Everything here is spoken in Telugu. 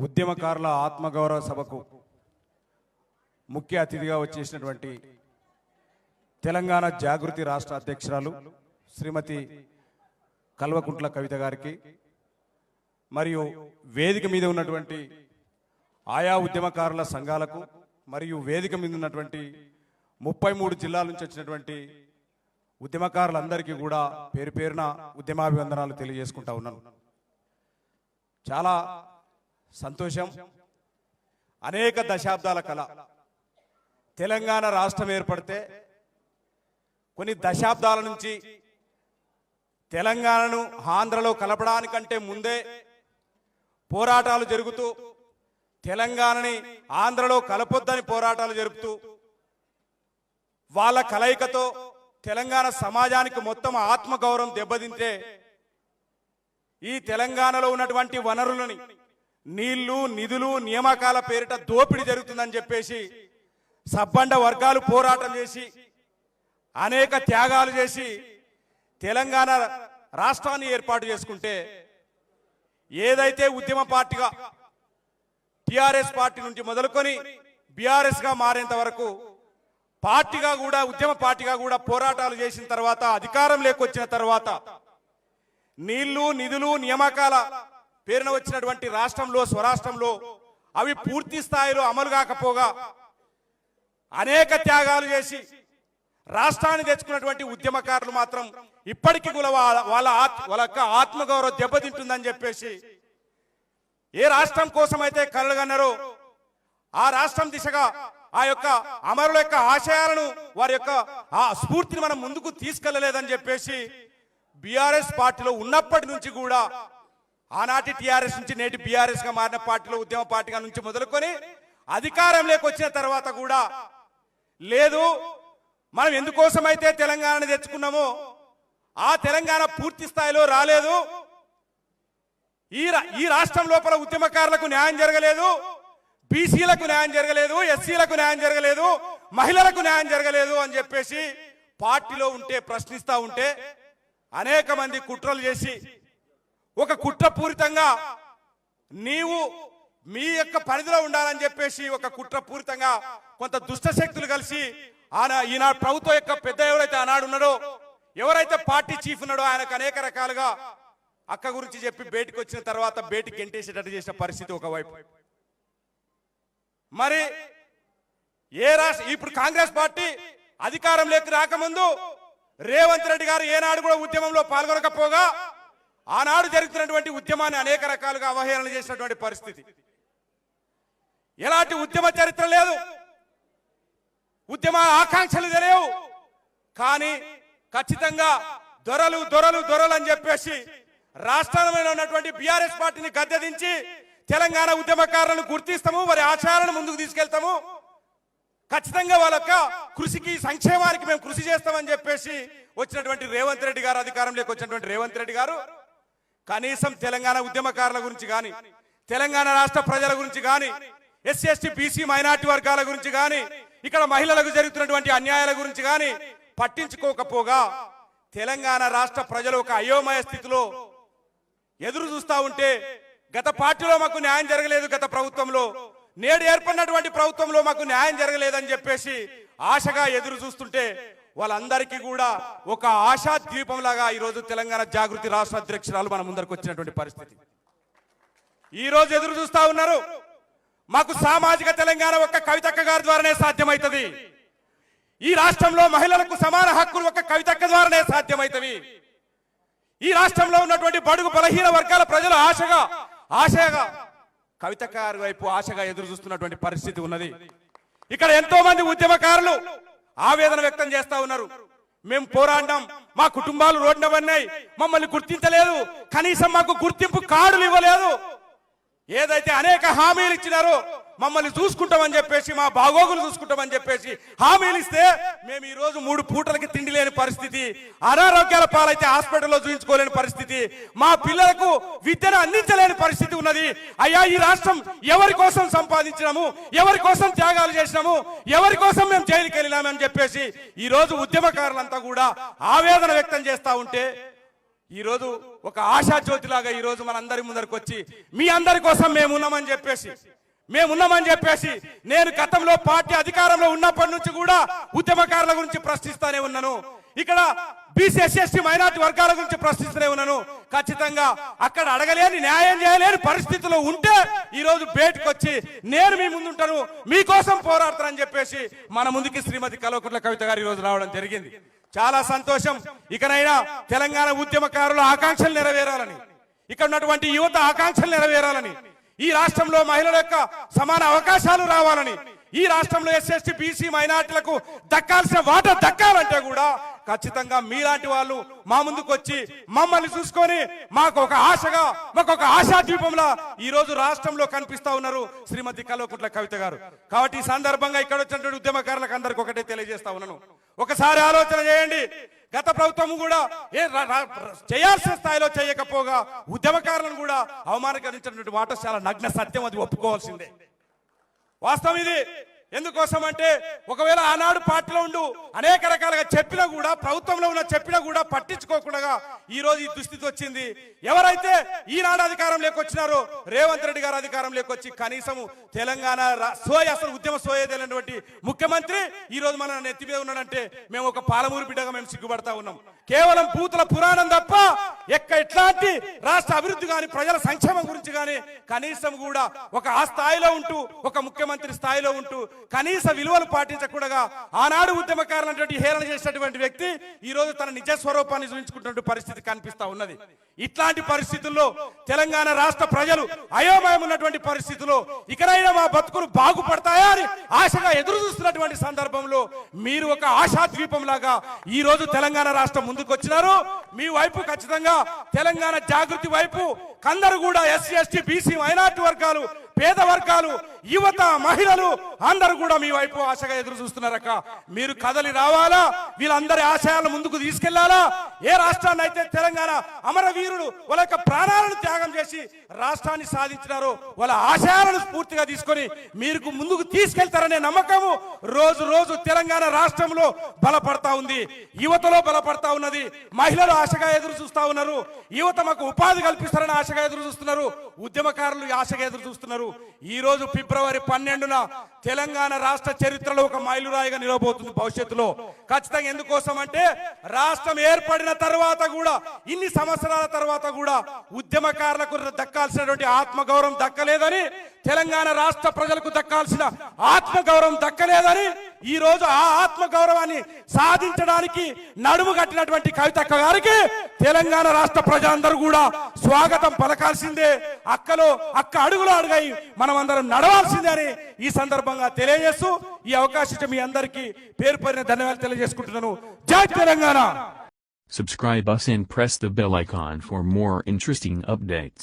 ఉద్యమకారుల ఆత్మగౌరవ సభకు ముఖ్య అతిథిగా వచ్చేసినటువంటి తెలంగాణ జాగృతి రాష్ట్ర అధ్యక్షురాలు శ్రీమతి కల్వకుంట్ల కవిత గారికి మరియు వేదిక మీద ఉన్నటువంటి ఆయా ఉద్యమకారుల సంఘాలకు మరియు వేదిక మీద ఉన్నటువంటి 33 జిల్లాల నుంచి వచ్చినటువంటి ఉద్యమకారులందరికీ కూడా పేరు పేరున ఉద్యమాభివందనాలు తెలియజేసుకుంటా ఉన్నాను. చాలా సంతోషం. అనేక దశాబ్దాల కళ తెలంగాణ రాష్ట్రం ఏర్పడితే కొన్ని దశాబ్దాల నుంచి తెలంగాణను ఆంధ్రలో కలపడానికంటే ముందే పోరాటాలు జరుగుతూ తెలంగాణని ఆంధ్రలో కలపొద్దని పోరాటాలు జరుపుతూ వాళ్ళ కలయికతో తెలంగాణ సమాజానికి మొత్తం ఆత్మగౌరవం దెబ్బతింటే ఈ తెలంగాణలో ఉన్నటువంటి వనరులని నీళ్లు నిధులు నియామకాల పేరిట దోపిడీ జరుగుతుందని చెప్పేసి సబ్బండ వర్గాలు పోరాటం చేసి అనేక త్యాగాలు చేసి తెలంగాణ రాష్ట్రాన్ని ఏర్పాటు చేసుకుంటే ఏదైతే ఉద్యమ పార్టీగా టిఆర్ఎస్ పార్టీ నుంచి మొదలుకొని బీఆర్ఎస్ గా మారేంత వరకు పార్టీగా కూడా ఉద్యమ పార్టీగా కూడా పోరాటాలు చేసిన తర్వాత అధికారం లేకొచ్చిన తర్వాత నీళ్లు నిధులు నియామకాల పేరున వచ్చినటువంటి రాష్ట్రంలో స్వరాష్ట్రంలో అవి పూర్తి స్థాయిలో అమలు కాకపోగా అనేక త్యాగాలు చేసి రాష్ట్రాన్ని తెచ్చుకున్నటువంటి ఉద్యమకారులు మాత్రం ఇప్పటికీ కూడా వాళ్ళ ఆత్మగౌరవం దెబ్బతింటుందని చెప్పేసి ఏ రాష్ట్రం కోసం అయితే కలగన్నారో ఆ రాష్ట్రం దిశగా ఆ యొక్క అమరుల యొక్క ఆశయాలను వారి యొక్క ఆ స్ఫూర్తిని మనం ముందుకు తీసుకెళ్లలేదని చెప్పేసి బీఆర్ఎస్ పార్టీలో ఉన్నప్పటి నుంచి కూడా ఆనాటి టీఆర్ఎస్ నుంచి నేటి బీఆర్ఎస్ గా మారిన పార్టీలో ఉద్యమ పార్టీగా నుంచి మొదలుకొని అధికారంలోకి వచ్చిన తర్వాత కూడా లేదు మనం ఎందుకోసమైతే తెలంగాణను తెచ్చుకున్నామో ఆ తెలంగాణ పూర్తి స్థాయిలో రాలేదు, ఈ రాష్ట్రం లోపల ఉద్యమకారులకు న్యాయం జరగలేదు, బీసీలకు న్యాయం జరగలేదు, ఎస్సీలకు న్యాయం జరగలేదు, మహిళలకు న్యాయం జరగలేదు అని చెప్పేసి పార్టీలో ఉంటే ప్రశ్నిస్తా ఉంటే అనేక మంది కుట్రలు చేసి ఒక కుట్రపూరితంగా నీవు మీ యొక్క పరిధిలో ఉండాలని చెప్పేసి ఒక కుట్రపూరితంగా కొంత దుష్ట శక్తులు కలిసి ఈనాడు ప్రభుత్వం యొక్క పెద్ద ఎవరైతే ఆనాడు ఉన్నాడో ఎవరైతే పార్టీ చీఫ్ ఉన్నాడో ఆయనకు అనేక రకాలుగా అక్క గురించి చెప్పి బయటకు వచ్చిన తర్వాత బయటికి గెంటేసేటట్టు చేసిన పరిస్థితి ఒకవైపు. మరి ఇప్పుడు కాంగ్రెస్ పార్టీ అధికారంలోకి రాకముందు రేవంత్ రెడ్డి గారు ఏనాడు కూడా ఉద్యమంలో పాల్గొనకపోగా ఆనాడు జరుగుతున్నటువంటి ఉద్యమాన్ని అనేక రకాలుగా అవహేళన చేసినటువంటి పరిస్థితి. ఎలాంటి ఉద్యమ చరిత్ర లేదు, ఉద్యమ ఆకాంక్షలు తెలియవు, కానీ ఖచ్చితంగా దొరలు దొరలు దొరలు అని చెప్పేసి రాష్ట్రంలో ఉన్నటువంటి బీఆర్ఎస్ పార్టీని గద్దెదించి తెలంగాణ ఉద్యమకారులను గుర్తిస్తాము, వారి ఆచారాలను ముందుకు తీసుకెళ్తాము, ఖచ్చితంగా వాళ్ళ యొక్క కృషికి సంక్షేమానికి మేము కృషి చేస్తామని చెప్పేసి వచ్చినటువంటి రేవంత్ రెడ్డి గారు, అధికారంలోకి వచ్చినటువంటి రేవంత్ రెడ్డి గారు కనీసం తెలంగాణ ఉద్యమకారుల గురించి కానీ తెలంగాణ రాష్ట్ర ప్రజల గురించి కానీ ఎస్సీ ఎస్టీ బీసీ మైనార్టీ వర్గాల గురించి కానీ ఇక్కడ మహిళలకు జరుగుతున్నటువంటి అన్యాయాల గురించి కానీ పట్టించుకోకపోగా తెలంగాణ రాష్ట్ర ప్రజలు ఒక అయోమయ స్థితిలో ఎదురు చూస్తా ఉంటే గత పార్టీలో మాకు న్యాయం జరగలేదు, గత ప్రభుత్వంలో నేడు ఏర్పడినటువంటి ప్రభుత్వంలో మాకు న్యాయం జరగలేదని చెప్పేసి ఆశగా ఎదురు చూస్తుంటే వాళ్ళందరికీ కూడా ఒక ఆశా ద్వీపంలాగా ఈరోజు తెలంగాణ జాగృతి రాష్ట్ర అధ్యక్షురాలు మన ముందరకు వచ్చినటువంటి పరిస్థితి. ఈ రోజు ఎదురు చూస్తా ఉన్నారు, మాకు సామాజిక తెలంగాణ ఒక్క కవితక్క గారి ద్వారానే సాధ్యమవుతుంది, ఈ రాష్ట్రంలో మహిళలకు సమాన హక్కులు ఒక్క కవితక్క ద్వారానే సాధ్యమవుతాయి, ఈ రాష్ట్రంలో ఉన్నటువంటి బడుగు బలహీన వర్గాల ప్రజలు ఆశగా కవితక్క గారి వైపు ఆశగా ఎదురు చూస్తున్నటువంటి పరిస్థితి ఉన్నది. ఇక్కడ ఎంతో మంది ఉద్యమకారులు ఆవేదన వ్యక్తం చేస్తా ఉన్నారు. మేము పోరాడినాం, మా కుటుంబాలు రోడ్డున పడినాయి, మమ్మల్ని గుర్తించలేదు, కనీసం మాకు గుర్తింపు కార్డులు ఇవ్వలేదు, ఏదైతే అనేక హామీలు ఇచ్చినారో మమ్మల్ని చూసుకుంటామని చెప్పేసి మా బాగోగులు చూసుకుంటామని చెప్పేసి హామీలు ఇస్తే మేము ఈ రోజు 3 పూటలకి తిండి లేని పరిస్థితి, అనారోగ్యాల పాలైతే హాస్పిటల్లో చూపించుకోలేని పరిస్థితి, మా పిల్లలకు విద్యను అందించలేని పరిస్థితి ఉన్నది. అయ్యా, ఈ రాష్ట్రం ఎవరి కోసం సంపాదించినాము, ఎవరి కోసం త్యాగాలు చేసినాము, ఎవరి కోసం మేము జైలుకి వెళ్ళినామని చెప్పేసి ఈ రోజు ఉద్యమకారులంతా కూడా ఆవేదన వ్యక్తం చేస్తా ఉంటే ఈరోజు ఒక ఆశా జ్యోతిలాగా ఈరోజు మనందరి ముందరికి వచ్చి మీ అందరి కోసం మేమున్నామని చెప్పేసి నేను గతంలో పార్టీ అధికారంలో ఉన్నప్పటి నుంచి కూడా ఉద్యమకారుల గురించి ప్రశ్నిస్తానే ఉన్నాను. ఇక్కడ బీసీ ఎస్సీ ఎస్టీ మైనార్టీ వర్గాల గురించి ప్రశ్నిస్తూనే ఉన్నాను. ఖచ్చితంగా అక్కడ అడగలేని న్యాయం చేయలేని పరిస్థితుల్లో ఉంటే ఈ రోజు బయటకు వచ్చి నేను మీ ముందుంటాను, మీకోసం పోరాడతానని చెప్పేసి మన ముందుకి శ్రీమతి కల్వకుంట్ల కవిత గారు ఈ రోజు రావడం జరిగింది. చాలా సంతోషం. ఇకనైనా తెలంగాణ ఉద్యమకారుల ఆకాంక్షలు నెరవేరాలని, ఇక్కడ ఉన్నటువంటి యువత ఆకాంక్షలు నెరవేరాలని, ఈ రాష్ట్రంలో మహిళల యొక్క సమాన అవకాశాలు రావాలని, ఈ రాష్ట్రంలో ఎస్సీ ఎస్టీ బీసీ మైనార్టీలకు దక్కాల్సిన వాటా దక్కాలంటే కూడా ఖచ్చితంగా మీలాంటి వాళ్ళు మా ముందుకు వచ్చి మమ్మల్ని చూసుకొని మాకు ఒక ఆశా ద్వీపంలా ఈ రోజు రాష్ట్రంలో కనిపిస్తా ఉన్నారు శ్రీమతి కల్వకుంట్ల కవిత గారు. కాబట్టి ఈ సందర్భంగా ఇక్కడ వచ్చినటువంటి ఉద్యమకారులకు అందరికీ ఒకటే తెలియజేస్తా ఉన్నాను, ఒకసారి ఆలోచన చేయండి. గత ప్రభుత్వం కూడా చేయాల్సిన స్థాయిలో చేయకపోగా ఉద్యమకారులను కూడా అవమానకరించినటువంటి మాట చాలా నగ్న సత్యం, అది ఒప్పుకోవాల్సిందే. వాస్తవం ఇది. ఎందుకోసం అంటే ఒకవేళ ఆనాడు పార్టీలో ఉండు అనేక రకాలుగా చెప్పినా కూడా, ప్రభుత్వంలో ఉన్న చెప్పినా కూడా పట్టించుకోకుండా ఈ రోజు ఈ దుస్థితి వచ్చింది. ఎవరైతే ఈనాడు అధికారం లేకొచ్చినారో, రేవంత్ రెడ్డి గారు అధికారం లేకొచ్చి కనీసం తెలంగాణ అసలు ఉద్యమ సోయేదైనటువంటి ముఖ్యమంత్రి ఈ రోజు మన నెత్తి మీద ఉన్నాడంటే మేము ఒక పాలమూరు బిడ్డగా మేము సిగ్గుపడతా ఉన్నాం. కేవలం పూతుల పురాణం తప్ప ఎట్లాంటి రాష్ట్ర అభివృద్ధి కానీ ప్రజల సంక్షేమం గురించి కానీ కనీసం కూడా ఒక ఆ స్థాయిలో ఉంటూ, ఒక ముఖ్యమంత్రి స్థాయిలో ఉంటూ కనీస విలువలు పాటించకుండా ఆనాడు ఉద్యమకారులైనటువంటి హేళన చేసినటువంటి వ్యక్తి ఈ రోజు తన నిజ స్వరూపాన్ని చూపించుకుంటున్న పరిస్థితి కనిపిస్తా ఉన్నది. ఇట్లాంటి పరిస్థితుల్లో తెలంగాణ రాష్ట్ర ప్రజలు అయోమయం ఉన్నటువంటి పరిస్థితుల్లో ఇకనైనా మా బతుకులు బాగుపడతాయా అని ఆశగా ఎదురు చూస్తున్నటువంటి సందర్భంలో మీరు ఒక ఆశా ద్వీపం లాగా ఈ రోజు తెలంగాణ రాష్ట్రం ముందుకు వచ్చినారు. మీ వైపు ఖచ్చితంగా తెలంగాణ జాగృతి వైపు అందరూ కూడా ఎస్సీ ఎస్టీ బీసీ మైనార్టీ వర్గాలు, పేద వర్గాలు, యువత, మహిళలు అందరూ కూడా మీ వైపు ఆశగా ఎదురు చూస్తున్నారక్క. మీరు కదలి రావాలా, వీళ్ళందరి ఆశయాలను ముందుకు తీసుకెళ్లాలా. ఏ రాష్ట్రాన్ని అయితే తెలంగాణ అమరవీరులు వాళ్ళ యొక్క ప్రాణాలను త్యాగం చేసి రాష్ట్రాన్ని సాధించినారో వాళ్ళ ఆశయాలను స్ఫూర్తిగా తీసుకొని మీరు ముందుకు తీసుకెళ్తారనే నమ్మకము రోజు రోజు తెలంగాణ రాష్ట్రంలో బలపడతా ఉంది, యువతలో బలపడతా ఉన్నది. మహిళలు ఆశగా ఎదురు చూస్తా ఉన్నారు, యువత మాకు ఉపాధి కల్పిస్తారని ఆశగా ఎదురు చూస్తున్నారు, ఉద్యమకారులు ఆశగా ఎదురు చూస్తున్నారు. ఈ రోజు ఫిబ్రవరి 12న తెలంగాణ రాష్ట్ర చరిత్రలో ఒక మైలురాయిగా నిలవబోతుంది భవిష్యత్తులో. ఖచ్చితంగా ఎందుకోసం అంటే రాష్ట్రం ఏర్పడిన తర్వాత కూడా, ఇన్ని సంవత్సరాల తర్వాత కూడా ఉద్యమకారులకు దక్కాల్సినటువంటి ఆత్మగౌరవం దక్కలేదని, తెలంగాణ రాష్ట్ర ప్రజలకు దక్కాల్సిన ఆత్మగౌరవం దక్కలేదని ఈ రోజు ఆ ఆత్మగౌరవాన్ని సాధించడానికి నడుము కట్టినటువంటి కవితక్క గారికి తెలంగాణ రాష్ట్ర ప్రజలందరూ కూడా స్వాగతం పలకాల్సిందే. అక్క అడుగులో అడుగై మనం అందరం నడవాల్సిందే అని ఈ సందర్భంగా తెలియజేస్తూ ఈ అవకాశం మీ అందరికీ పేరు పేరున ధన్యవాదాలు తెలియజేసుకుంటున్నాను. జై Telangana. Subscribe us and press the bell icon for more interesting updates.